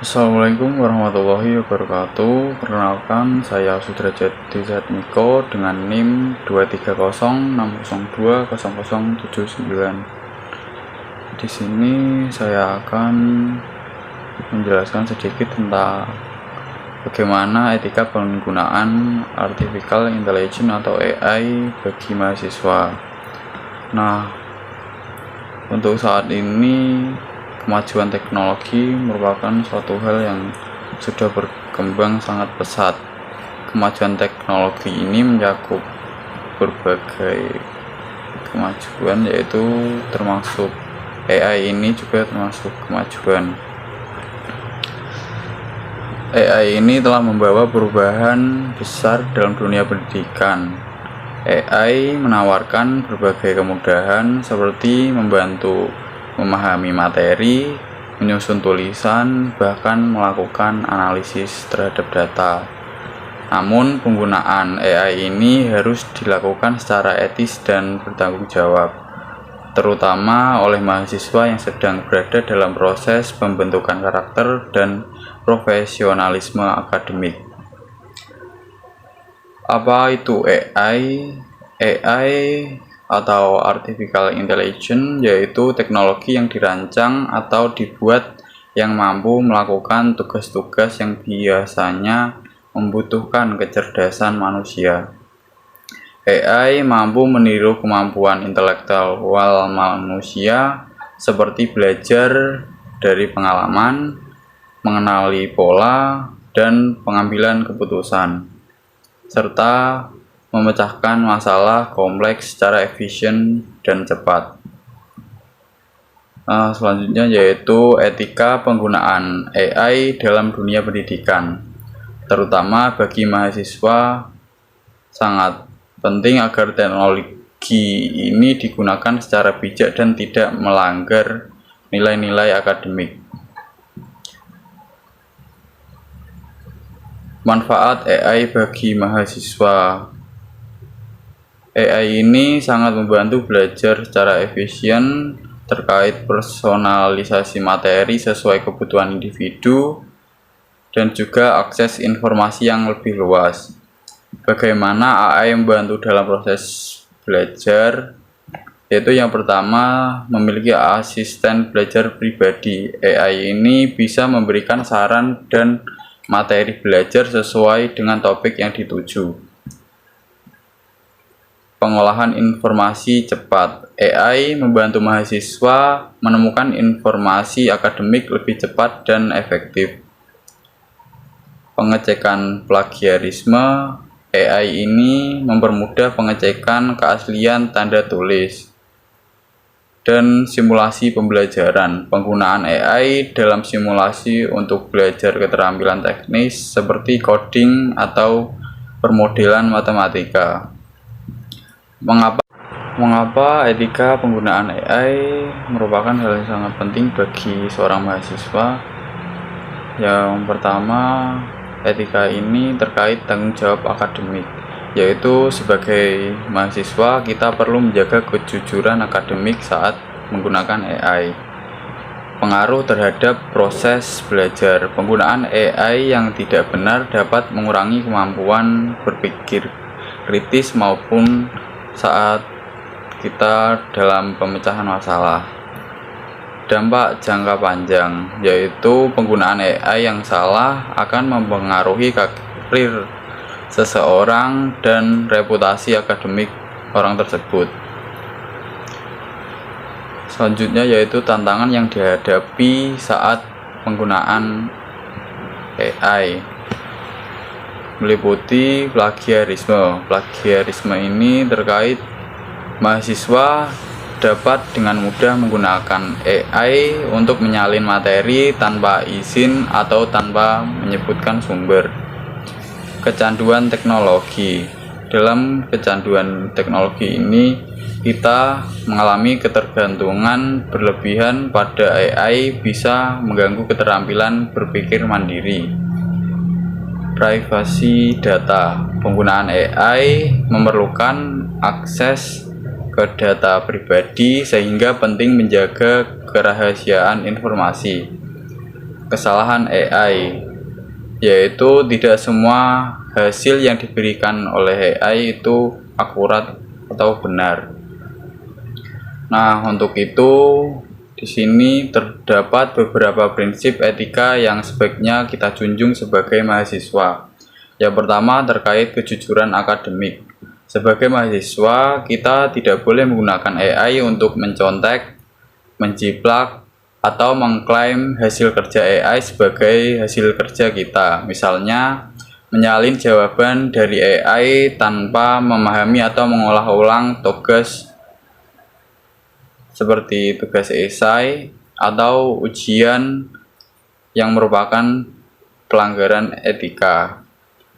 Assalamualaikum warahmatullahi wabarakatuh. Perkenalkan, saya Sudrajat Dezat Miko dengan NIM 23060020079. Di sini saya akan menjelaskan sedikit tentang bagaimana etika penggunaan Artificial Intelligence atau AI bagi mahasiswa. Nah, untuk saat ini kemajuan teknologi merupakan suatu hal yang sudah berkembang sangat pesat. Kemajuan teknologi ini mencakup berbagai kemajuan, yaitu termasuk AI ini juga termasuk kemajuan. AI ini telah membawa perubahan besar dalam dunia pendidikan. AI menawarkan berbagai kemudahan seperti membantu memahami materi, menyusun tulisan, bahkan melakukan analisis terhadap data. Namun, penggunaan AI ini harus dilakukan secara etis dan bertanggung jawab, terutama oleh mahasiswa yang sedang berada dalam proses pembentukan karakter dan profesionalisme akademik. Apa itu AI? AI atau Artificial Intelligence yaitu teknologi yang dirancang atau dibuat yang mampu melakukan tugas-tugas yang biasanya membutuhkan kecerdasan manusia. AI mampu meniru kemampuan intelektual manusia seperti belajar dari pengalaman, mengenali pola, dan pengambilan keputusan, serta memecahkan masalah kompleks secara efisien dan cepat. Selanjutnya yaitu etika penggunaan AI dalam dunia pendidikan, terutama bagi mahasiswa. Sangat penting agar teknologi ini digunakan secara bijak dan tidak melanggar nilai-nilai akademik. Manfaat AI bagi mahasiswa. AI ini sangat membantu belajar secara efisien terkait personalisasi materi sesuai kebutuhan individu dan juga akses informasi yang lebih luas. Bagaimana AI membantu dalam proses belajar? Yaitu yang pertama, memiliki asisten belajar pribadi. AI ini bisa memberikan saran dan materi belajar sesuai dengan topik yang dituju. Pengolahan informasi cepat. AI membantu mahasiswa menemukan informasi akademik lebih cepat dan efektif. Pengecekan plagiarisme. AI ini mempermudah pengecekan keaslian tanda tulis dan simulasi pembelajaran. Penggunaan AI dalam simulasi untuk belajar keterampilan teknis seperti coding atau permodelan matematika. Mengapa etika penggunaan AI merupakan hal yang sangat penting bagi seorang mahasiswa? Yang pertama, etika ini terkait tanggung jawab akademik, yaitu sebagai mahasiswa kita perlu menjaga kejujuran akademik saat menggunakan AI. Pengaruh terhadap proses belajar. Penggunaan AI yang tidak benar dapat mengurangi kemampuan berpikir kritis maupun saat kita dalam pemecahan masalah. Dampak jangka panjang, yaitu penggunaan AI yang salah akan mempengaruhi karir seseorang dan reputasi akademik orang tersebut. Selanjutnya yaitu tantangan yang dihadapi saat penggunaan AI, meliputi plagiarisme. Plagiarisme ini terkait mahasiswa dapat dengan mudah menggunakan AI untuk menyalin materi tanpa izin atau tanpa menyebutkan sumber. Kecanduan teknologi. Dalam kecanduan teknologi ini kita mengalami ketergantungan berlebihan pada AI bisa mengganggu keterampilan berpikir mandiri. Privasi data. Penggunaan AI memerlukan akses ke data pribadi sehingga penting menjaga kerahasiaan informasi. kesalahan AI, yaitu tidak semua hasil yang diberikan oleh AI itu akurat atau benar. Nah, untuk itu di sini terdapat beberapa prinsip etika yang sebaiknya kita junjung sebagai mahasiswa. Yang pertama terkait kejujuran akademik. Sebagai mahasiswa, kita tidak boleh menggunakan AI untuk mencontek, menjiplak, atau mengklaim hasil kerja AI sebagai hasil kerja kita. Misalnya, menyalin jawaban dari AI tanpa memahami atau mengolah ulang tugas seperti tugas esai atau ujian yang merupakan pelanggaran etika.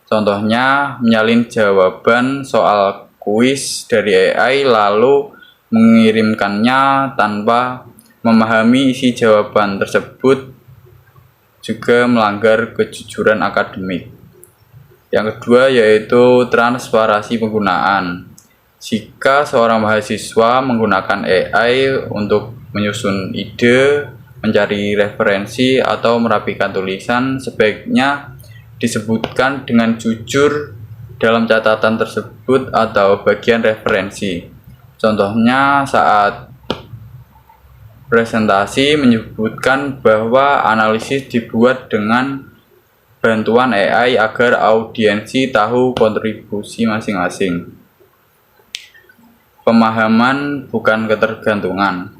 Contohnya, menyalin jawaban soal kuis dari AI lalu mengirimkannya tanpa memahami isi jawaban tersebut juga melanggar kejujuran akademik. Yang kedua yaitu transparansi penggunaan. Jika seorang mahasiswa menggunakan AI untuk menyusun ide, mencari referensi, atau merapikan tulisan, sebaiknya disebutkan dengan jujur dalam catatan tersebut atau bagian referensi. Contohnya saat presentasi menyebutkan bahwa analisis dibuat dengan bantuan AI agar audiensi tahu kontribusi masing-masing. Pemahaman bukan ketergantungan.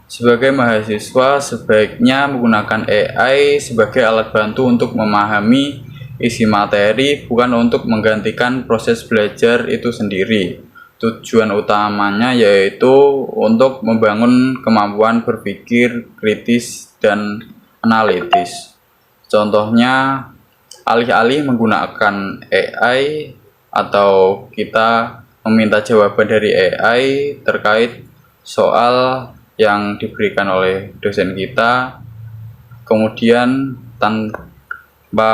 Sebagai mahasiswa, sebaiknya menggunakan AI sebagai alat bantu untuk memahami isi materi, bukan untuk menggantikan proses belajar itu sendiri. Tujuan utamanya yaitu untuk membangun kemampuan berpikir kritis dan analitis. Contohnya, alih-alih menggunakan AI atau kita meminta jawaban dari AI terkait soal yang diberikan oleh dosen kita, kemudian tanpa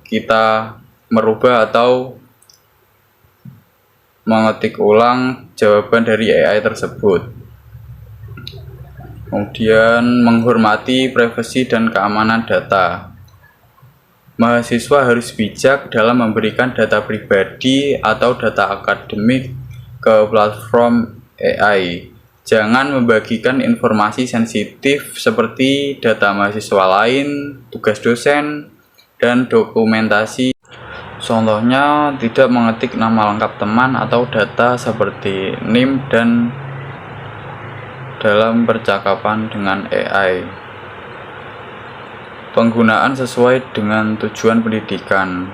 kita merubah atau mengetik ulang jawaban dari AI tersebut. Kemudian menghormati privasi dan keamanan data. Mahasiswa harus bijak dalam memberikan data pribadi atau data akademik ke platform AI. Jangan membagikan informasi sensitif seperti data mahasiswa lain, tugas dosen, dan dokumentasi. Contohnya, tidak mengetik nama lengkap teman atau data seperti NIM dan dalam percakapan dengan AI. Penggunaan sesuai dengan tujuan pendidikan.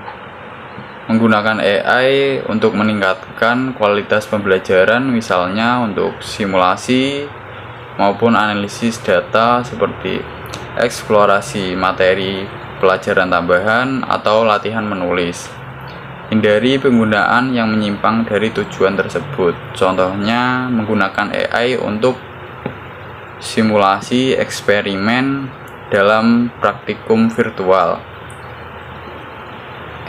Menggunakan AI untuk meningkatkan kualitas pembelajaran, misalnya untuk simulasi maupun analisis data seperti eksplorasi materi pelajaran tambahan atau latihan menulis. Hindari penggunaan yang menyimpang dari tujuan tersebut. Contohnya, menggunakan AI untuk simulasi eksperimen dalam praktikum virtual.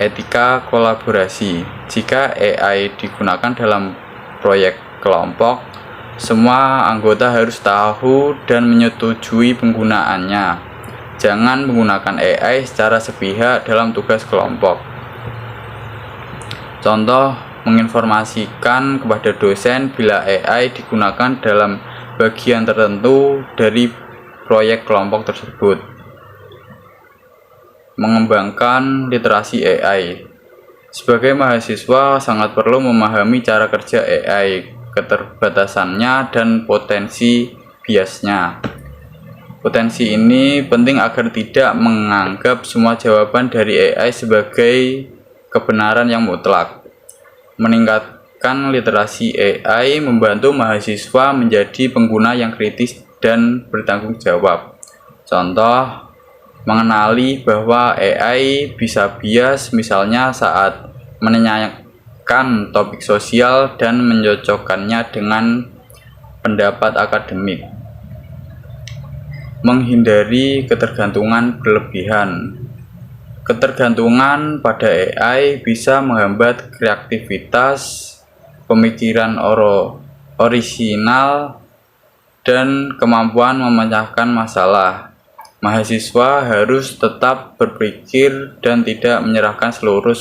Etika kolaborasi. Jika AI digunakan dalam proyek kelompok, semua anggota harus tahu dan menyetujui penggunaannya. Jangan menggunakan AI secara sepihak dalam tugas kelompok. Contoh, menginformasikan kepada dosen bila AI digunakan dalam bagian tertentu dari proyek kelompok tersebut. Mengembangkan literasi AI. Sebagai mahasiswa, sangat perlu memahami cara kerja AI, keterbatasannya, dan potensi biasnya. Potensi ini penting agar tidak menganggap semua jawaban dari AI sebagai kebenaran yang mutlak. Meningkatkan literasi AI membantu mahasiswa menjadi pengguna yang kritis dan bertanggung jawab. Contoh, mengenali bahwa AI bisa bias, misalnya saat menanyakan topik sosial dan mencocokkannya dengan pendapat akademik. Menghindari ketergantungan berlebihan. Ketergantungan pada AI bisa menghambat kreativitas, pemikiran orisinal, dan kemampuan memecahkan masalah. Mahasiswa harus tetap berpikir dan tidak menyerahkan seluruh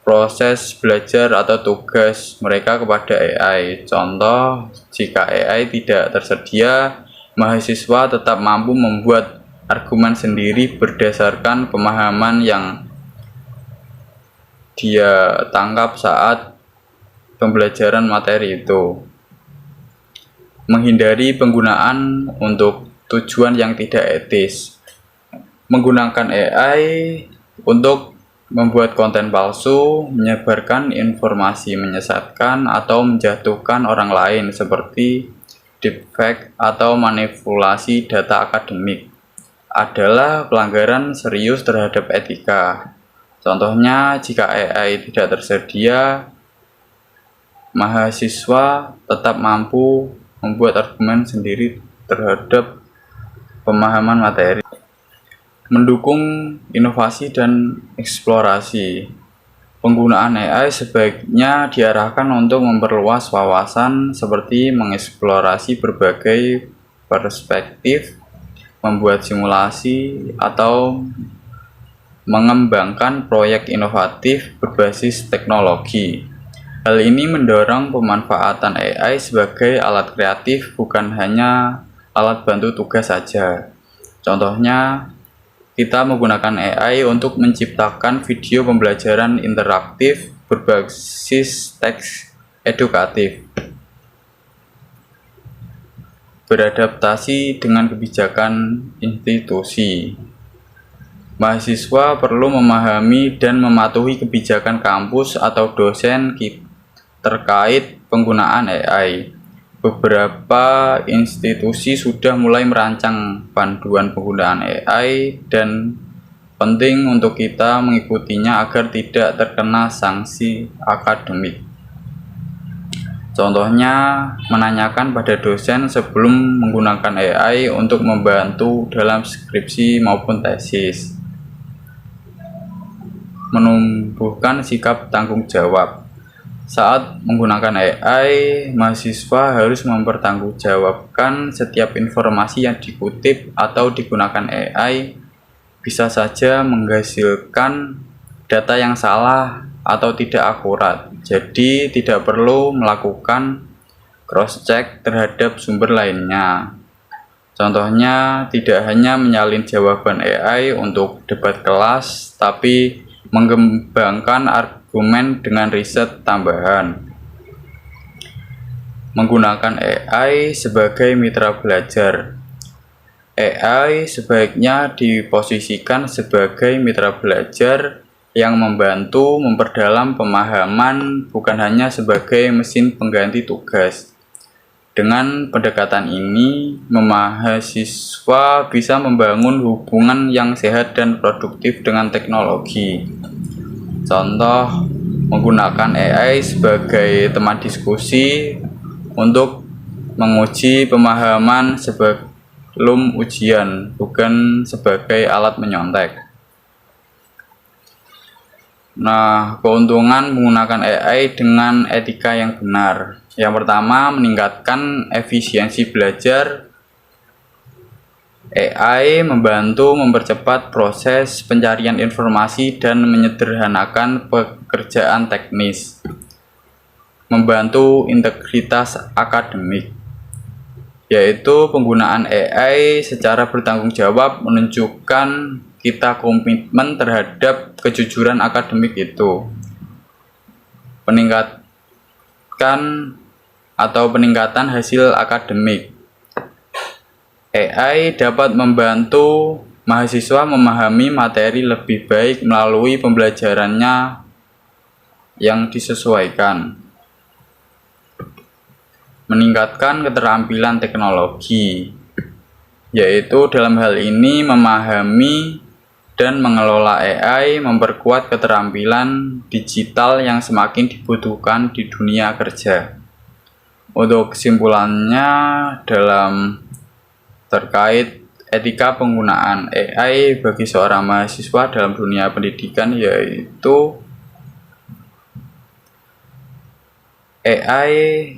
proses belajar atau tugas mereka kepada AI. Contoh, jika AI tidak tersedia, mahasiswa tetap mampu membuat argumen sendiri berdasarkan pemahaman yang dia tangkap saat pembelajaran materi itu. Menghindari penggunaan untuk tujuan yang tidak etis. Menggunakan AI untuk membuat konten palsu, menyebarkan informasi menyesatkan, atau menjatuhkan orang lain seperti deepfake atau manipulasi data akademik adalah pelanggaran serius terhadap etika. Contohnya, jika AI tidak tersedia, mahasiswa tetap mampu membuat argumen sendiri terhadap pemahaman materi. Mendukung inovasi dan eksplorasi. Penggunaan AI sebaiknya diarahkan untuk memperluas wawasan seperti mengeksplorasi berbagai perspektif, membuat simulasi, atau mengembangkan proyek inovatif berbasis teknologi. Hal ini mendorong pemanfaatan AI sebagai alat kreatif, bukan hanya alat bantu tugas saja. Contohnya, kita menggunakan AI untuk menciptakan video pembelajaran interaktif berbasis teks edukatif. Beradaptasi dengan kebijakan institusi. Mahasiswa perlu memahami dan mematuhi kebijakan kampus atau dosen terkait penggunaan AI. Beberapa institusi sudah mulai merancang panduan penggunaan AI dan penting untuk kita mengikutinya agar tidak terkena sanksi akademik. Contohnya, menanyakan pada dosen sebelum menggunakan AI untuk membantu dalam skripsi maupun tesis. Menumbuhkan sikap tanggung jawab. Saat menggunakan AI, mahasiswa harus mempertanggungjawabkan setiap informasi yang dikutip atau digunakan AI. Bisa saja menghasilkan data yang salah atau tidak akurat, jadi tidak perlu melakukan cross-check terhadap sumber lainnya. Contohnya, tidak hanya menyalin jawaban AI untuk debat kelas, tapi mengembangkan argumen dengan riset tambahan. Menggunakan AI sebagai mitra belajar. AI sebaiknya diposisikan sebagai mitra belajar yang membantu memperdalam pemahaman, bukan hanya sebagai mesin pengganti tugas. Dengan pendekatan ini, mahasiswa bisa membangun hubungan yang sehat dan produktif dengan teknologi. Contoh, menggunakan AI sebagai teman diskusi untuk menguji pemahaman sebelum ujian, bukan sebagai alat menyontek. Nah, keuntungan menggunakan AI dengan etika yang benar. Yang pertama, meningkatkan efisiensi belajar. AI membantu mempercepat proses pencarian informasi dan menyederhanakan pekerjaan teknis. Membantu integritas akademik, yaitu penggunaan AI secara bertanggung jawab menunjukkan kita komitmen terhadap kejujuran akademik itu. Peningkatan hasil akademik. AI dapat membantu mahasiswa memahami materi lebih baik melalui pembelajarannya yang disesuaikan. Meningkatkan keterampilan teknologi, yaitu dalam hal ini memahami dan mengelola AI, memperkuat keterampilan digital yang semakin dibutuhkan di dunia kerja. Untuk kesimpulannya, dalam terkait etika penggunaan AI bagi seorang mahasiswa dalam dunia pendidikan, yaitu AI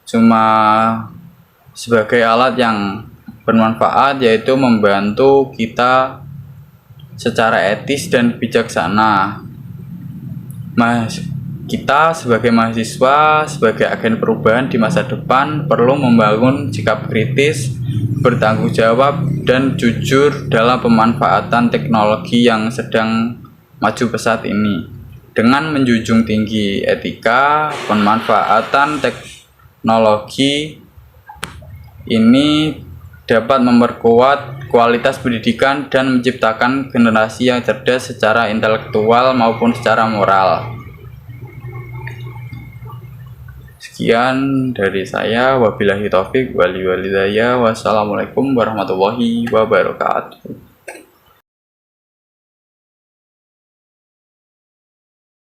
cuma sebagai alat yang bermanfaat, yaitu membantu kita secara etis dan bijaksana. Kita sebagai mahasiswa, sebagai agen perubahan di masa depan, perlu membangun sikap kritis, bertanggung jawab, dan jujur dalam pemanfaatan teknologi yang sedang maju pesat ini. Dengan menjunjung tinggi etika, pemanfaatan teknologi ini dapat memperkuat kualitas pendidikan dan menciptakan generasi yang cerdas secara intelektual maupun secara moral. Sekian dari saya, wabillahi taufik wal hidayah. Wassalamualaikum warahmatullahi wabarakatuh.